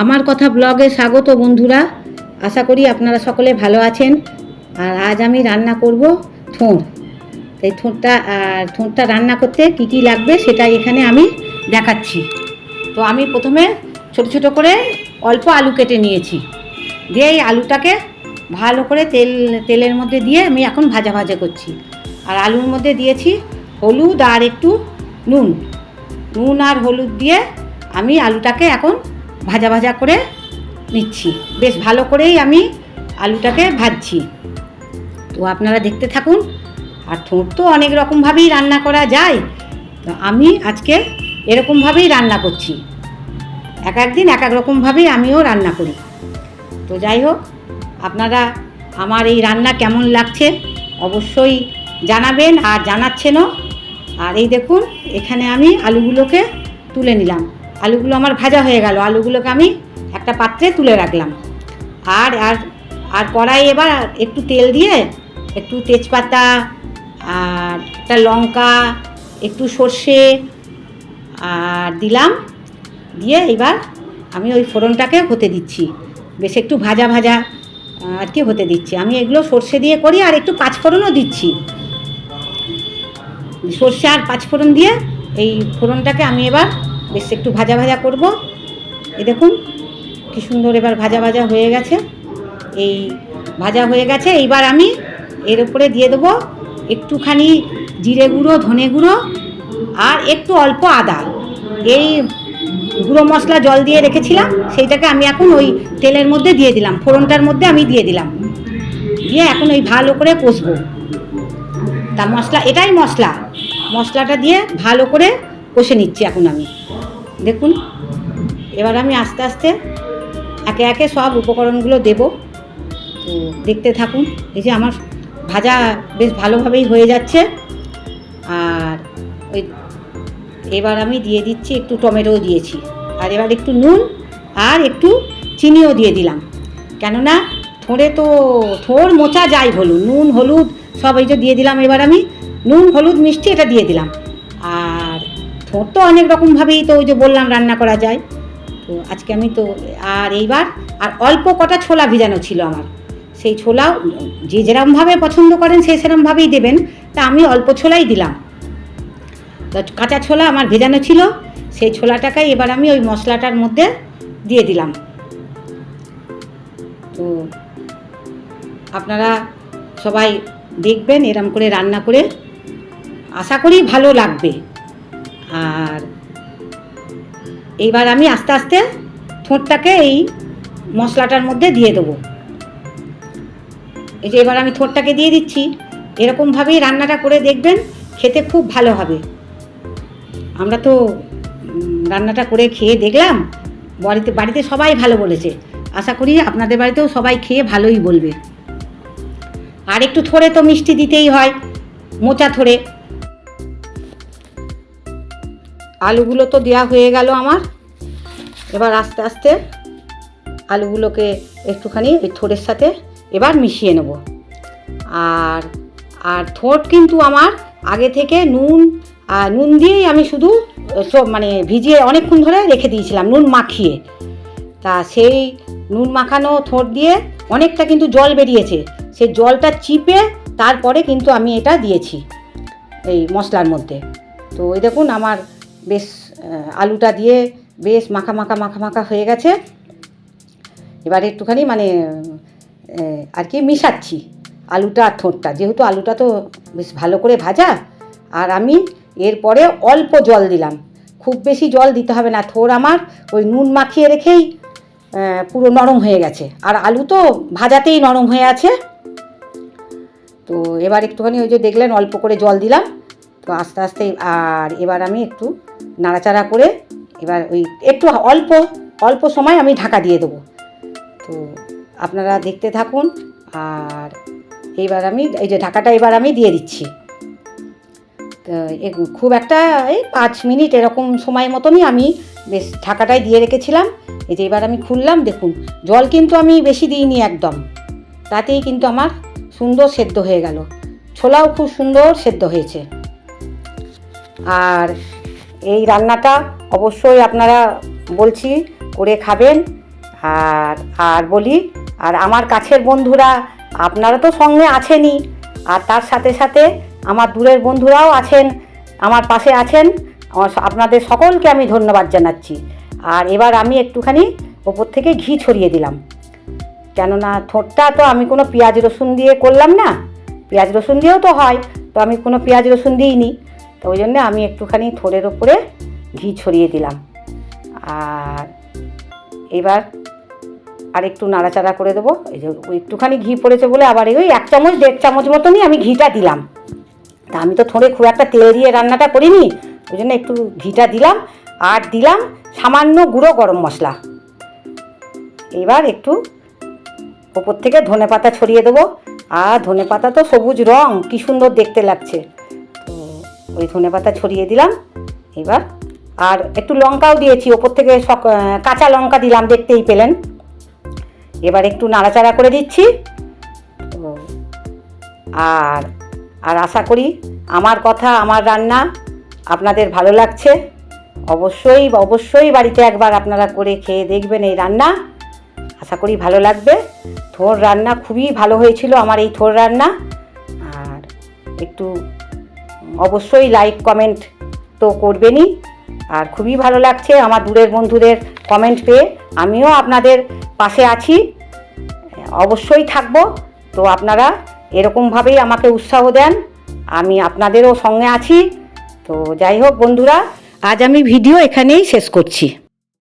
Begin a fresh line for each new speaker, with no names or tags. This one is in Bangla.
আমার কথা ব্লগে স্বাগত বন্ধুরা। আশা করি আপনারা সকলে ভালো আছেন। আর আজ আমি রান্না করব থোড়। এই থোড়টা রান্না করতে কি কি লাগবে সেটা এখানে আমি দেখাচ্ছি। তো আমি প্রথমে ছোট ছোট করে অল্প আলু কেটে নিয়েছি, দিয়ে এই আলুটাকে ভালো করে তেলের মধ্যে দিয়ে আমি এখন ভাজা ভাজা করছি। আর আলুর মধ্যে দিয়েছি হলুদ আর একটু নুন আর হলুদ দিয়ে আমি আলুটাকে এখন ভাজা ভাজা করে নিচ্ছি। বেশ ভালো করেই আমি আলুটাকে ভাজছি। তো আপনারা দেখতে থাকুন। আর থোড় তো অনেক রকমভাবেই রান্না করা যায়, তো আমি আজকে এরকমভাবেই রান্না করছি। এক একদিন এক এক রকমভাবেই আমিও রান্না করি। তো যাই হোক, আপনারা আমার এই রান্না কেমন লাগছে অবশ্যই জানাবেন আর জানাচ্ছেনও। আর এই দেখুন, এখানে আমি আলুগুলোকে তুলে নিলাম। আলুগুলো আমার ভাজা হয়ে গেল। আলুগুলোকে আমি একটা পাত্রে তুলে রাখলাম। আর আর আর কড়াই এবার একটু তেল দিয়ে একটু তেজপাতা আর একটা লঙ্কা, একটু সর্ষে আর দিলাম। দিয়ে এবার আমি ওই ফোড়নটাকে হতে দিচ্ছি। বেশ একটু ভাজা ভাজা আর কি হতে দিচ্ছি। আমি এগুলো সর্ষে দিয়ে করি, আর একটু পাঁচফোড়নও দিচ্ছি। সর্ষে আর পাঁচফোড়ন দিয়ে এই ফোড়নটাকে আমি এবার বেশ একটু ভাজা ভাজা করব। এই দেখুন কি সুন্দর এবার ভাজা ভাজা হয়ে গেছে। এই ভাজা হয়ে গেছে। এইবার আমি এর উপরে দিয়ে দেবো একটুখানি জিরে গুঁড়ো, ধনে গুঁড়ো আর একটু অল্প আদা। এই গুঁড়ো মশলা জল দিয়ে রেখেছিলাম, সেইটাকে আমি এখন ওই তেলের মধ্যে দিয়ে দিলাম, ফোড়নটার মধ্যে আমি দিয়ে দিলাম। দিয়ে এখন ওই ভালো করে কষবো। তা এটাই মশলাটা দিয়ে ভালো করে কষে নিচ্ছি এখন আমি। দেখুন এবার আমি আস্তে আস্তে একে একে সব উপকরণগুলো দেব। তো দেখতে থাকুন। এই যে আমার ভাজা বেশ ভালোভাবেই হয়ে যাচ্ছে। আর ওই এবার আমি দিয়ে দিচ্ছি একটু টমেটোও দিয়েছি। আর এবার একটু নুন আর একটু চিনিও দিয়ে দিলাম, কেননা থোড় মোচা যাই বলুন, নুন হলুদ সব এই যে দিয়ে দিলাম। এবার আমি নুন হলুদ মিষ্টি এটা দিয়ে দিলাম। আর থোড় তো অনেক রকমভাবেই তো ওই যে বললাম রান্না করা যায়। তো আজকে আমি তো এইবার অল্প কটা ছোলা ভিজানো ছিল আমার। সেই ছোলাও যে যেরকমভাবে পছন্দ করেন সেই সেরকমভাবেই দেবেন। তা আমি অল্প ছোলাই দিলাম। তো কাঁচা ছোলা আমার ভেজানো ছিল, সেই ছোলাটাকে এবার আমি ওই মশলাটার মধ্যে দিয়ে দিলাম। তো আপনারা সবাই দেখবেন এরম করে রান্না করে, আশা করি ভালো লাগবে। আর এইবার আমি আস্তে আস্তে থোড়টাকে এই মশলাটার মধ্যে দিয়ে দেবো। এই যে এবার আমি থোড়টাকে দিয়ে দিচ্ছি। এরকমভাবেই রান্নাটা করে দেখবেন, খেতে খুব ভালো হবে। আমরা তো রান্নাটা করে খেয়ে দেখলাম, বাড়িতে সবাই ভালো বলেছে। আশা করি আপনাদের বাড়িতেও সবাই খেয়ে ভালোই বলবে। আর একটু থোড়ে তো মিষ্টি দিতেই হয়, মোচা থোড়ে। আলুগুলো তো দেওয়া হয়ে গেল আমার। এবার আস্তে আস্তে আলুগুলোকে একটুখানি ওই থোড়ের সাথে এবার মিশিয়ে নেব। আর থোড় কিন্তু আমার আগে থেকে নুন দিয়েই আমি শুধু সব ভিজিয়ে অনেকক্ষণ ধরে রেখে দিয়েছিলাম, নুন মাখিয়ে। তা সেই নুন মাখানো থোড় দিয়ে অনেকটা কিন্তু জল বেরিয়েছে। সেই জলটা চিপে তারপরে কিন্তু আমি এটা দিয়েছি এই মশলার মধ্যে। তো ওই দেখুন আমার বেশ আলুটা দিয়ে বেশ মাখা মাখা হয়ে গেছে। এবার একটুখানি আর কি মিশাচ্ছি আলুটা আর থোড়টা, যেহেতু আলুটা তো বেশ ভালো করে ভাজা। আর আমি এরপরে অল্প জল দিলাম, খুব বেশি জল দিতে হবে না। থোড় আমার ওই নুন মাখিয়ে রেখেই পুরো নরম হয়ে গেছে, আর আলু তো ভাজাতেই নরম হয়ে আছে। তো এবার একটুখানি ওই যে দেখলেন অল্প করে জল দিলাম। তো আস্তে আস্তে আর এবার আমি একটু নাড়াচাড়া করে এবার ওই একটু অল্প সময় আমি ঢাকা দিয়ে দেবো। তো আপনারা দেখতে থাকুন। আর এইবার আমি এই যে ঢাকাটা এবার আমি দিয়ে দিচ্ছি। তো খুব একটা এই 5 মিনিট এরকম সময় মতনই আমি বেশ ঢাকাটায় দিয়ে রেখেছিলাম। এই যে এবার আমি খুললাম, দেখুন জল কিন্তু আমি বেশি দিইনি একদম, তাতেই কিন্তু আমার সুন্দর সেদ্ধ হয়ে গেল। ছোলাও খুব সুন্দর সেদ্ধ হয়েছে। আর এই রান্নাটা অবশ্যই আপনারা বলছি করে খাবেন। আর আর বলি, আর আমার কাছের বন্ধুরা আপনারা তো সঙ্গে আছেনই, আর তার সাথে সাথে আমার দূরের বন্ধুরাও আছেন, আমার পাশে আছেন। আপনাদের সকলকে আমি ধন্যবাদ জানাচ্ছি। আর এবার আমি একটুখানি ওপর থেকে ঘি ছড়িয়ে দিলাম, কেননা ঠোঁটটা তো আমি কোনো পেঁয়াজ রসুন দিয়ে করলাম না, পেঁয়াজ রসুন দিয়েও তো হয়, তো আমি কোনো পেঁয়াজ রসুন দিইনি, তো ওই জন্যে আমি একটুখানি ঠোঁটের ওপরে ঘি ছড়িয়ে দিলাম। আর এবার আর একটু নাড়াচাড়া করে দেবো। এই যে একটুখানি ঘি পড়েছে বলে আবার ওই 1 চামচ 1.5 চামচ মতনই আমি ঘিটা দিলাম। তা আমি তো ঠোঁটে খুব একটা তেল দিয়ে রান্নাটা করিনি, ওই জন্য একটু ঘিটা দিলাম। আর দিলাম সামান্য গুঁড়ো গরম মশলা। এবার একটু ওপর থেকে ধনেপাতা ছড়িয়ে দেবো। আর ধনেপাতা তো সবুজ রং, কী সুন্দর দেখতে লাগছে, তো ওই ধনেপাতা ছড়িয়ে দিলাম। এবার আর একটু লঙ্কাও দিয়েছি ওপর থেকে, কাঁচা লঙ্কা দিলাম, দেখতেই পেলেন। এবার একটু নাড়াচাড়া করে দিচ্ছি। আর আর আশা করি আমার কথা, আমার রান্না আপনাদের ভালো লাগছে। অবশ্যই অবশ্যই বাড়িতে একবার আপনারা করে খেয়ে দেখবেন এই রান্না, আশা করি ভালো লাগবে। থোড় রান্না খুবই ভালো হয়েছিল আমার এই থোড় রান্না। আর একটু অবশ্যই লাইক কমেন্ট তো করবেনই। আর খুবই ভালো লাগছে আমার দূরের বন্ধুদের কমেন্ট পেয়ে, আমিও আপনাদের পাশে আছি, অবশ্যই থাকবো। তো আপনারা এরকমভাবেই আমাকে উৎসাহ দেন, আমি আপনাদেরও সঙ্গে আছি। তো যাই হোক বন্ধুরা, আজ আমি ভিডিও এখানেই শেষ করছি।